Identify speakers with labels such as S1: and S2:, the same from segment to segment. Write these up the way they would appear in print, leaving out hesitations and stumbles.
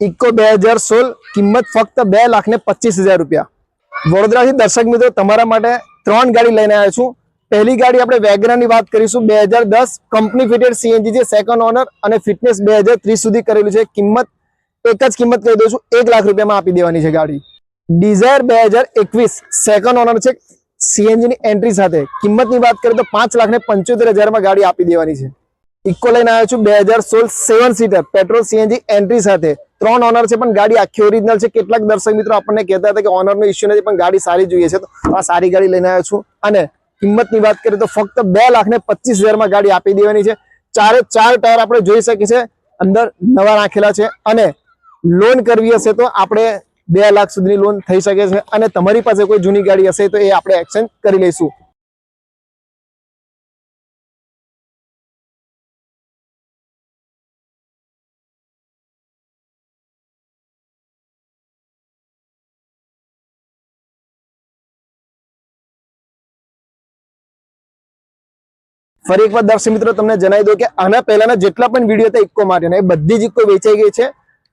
S1: Eco 2016 કિંમત ફક્ત 2,25,000 રૂપિયા। વડોદરાથી દર્શક મિત્રો તમારા માટે 3 ગાડી લઈને આવ્યો છું। પહેલી ગાડી આપણે વેગનરની વાત કરીશું। 2010 કંપની ફિટેડ સીએનજી છે, સેકન્ડ ઓનર અને ફિટનેસ 2030 સુધી કરેલું છે। કિંમત એક જ કિંમત કહી દઉં છું, 1 લાખ રૂપિયામાં આપી દેવાની છે ગાડી। ડિઝાયર 2021 સેકન્ડ ઓનર છે, સીએનજી ની એન્ટ્રી સાથે। કિંમતની વાત કરીએ તો 5,75,000 ગાડી આપી દેવાની છે। ઇકો લઈને આવ્યો છું 2016 7 સીટર પેટ્રોલ સીએનજી એન્ટ્રી સાથે। 3 ઓનર છે પણ ગાડી આખી ઓરિજિનલ છે। કેટલાક દર્શક મિત્રો આપણને કહેતા હતા કે ઓનરનો ઇશ્યુ નથી પણ ગાડી સારી જોઈએ છે, તો આ સારી ગાડી લઈને આવ્યો છું। અને કિંમતની વાત કરીએ તો ફક્ત 2,25,000 ગાડી આપી દેવાની છે। 4 ટાયર આપણે જોઈ શકીએ છીએ અંદર નવા નાખેલા છે। અને લોન કરવી હશે તો આપણે 2 લાખ સુધીની લોન થઈ શકે છે। અને તમારી પાસે કોઈ જૂની ગાડી હશે તો એ આપણે એક્સચેન્જ કરી લઈશું। ફરી એકવાર દર્શક મિત્રો તમને જણાવી દઉં કે આના પહેલાના જેટલા પણ વિડીયો હતા ઇકો માટેના એ બધી જ ઇકો વેચાઈ ગઈ છે।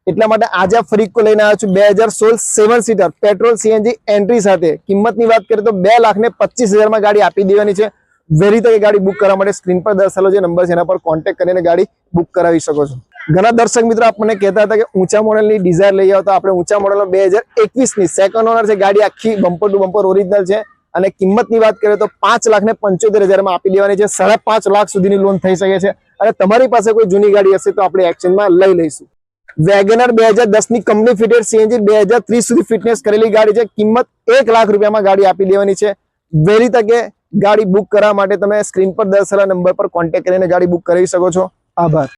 S1: એટલા માટે આજે આ ફરી ઇકો લઈને આવ્યો છું 2016 7 સીટર પેટ્રોલ સીએનજી એન્ટ્રી સાથે। કિંમતની વાત કરીએ તો 2,25,000 ગાડી આપી દેવાની છે। વહેલી તકે ગાડી બુક કરવા માટે સ્ક્રીન પર દર્શાવેલો જે નંબર છે એના પર કોન્ટેક્ટ કરીને ગાડી બુક કરાવી શકો છો। ઘણા દર્શક મિત્રો આપણને કહેતા હતા કે ઊંચા મોડલની ડિઝાયર લઈ આવો, તો આપણે ઊંચા મોડલનો 2021 ની સેકન્ડ ઓનર છે, ગાડી આખી બમ્પર ટુ બમ્પર ઓરિજિનલ છે। અને કિંમતની વાત કરીએ તો 5,75,000 આપી દેવાની છે। 5.5 લાખ સુધીની લોન થઈ શકે છે। અને તમારી પાસે કોઈ જૂની ગાડી હશે તો આપણે એક્સચેન્જમાં લઈ લઈશું। વેગનર 2010 ની કંપની ફિટેડ સીએનજી 2030 સુધી ફિટનેસ કરેલી ગાડી છે। કિંમત 1 લાખ રૂપિયામાં ગાડી આપી દેવાની છે। વહેલી તકે ગાડી બુક કરવા માટે તમે સ્ક્રીન પર દર્શાવેલા નંબર પર કોન્ટેક્ટ કરીને ગાડી બુક કરી શકો છો। આભાર।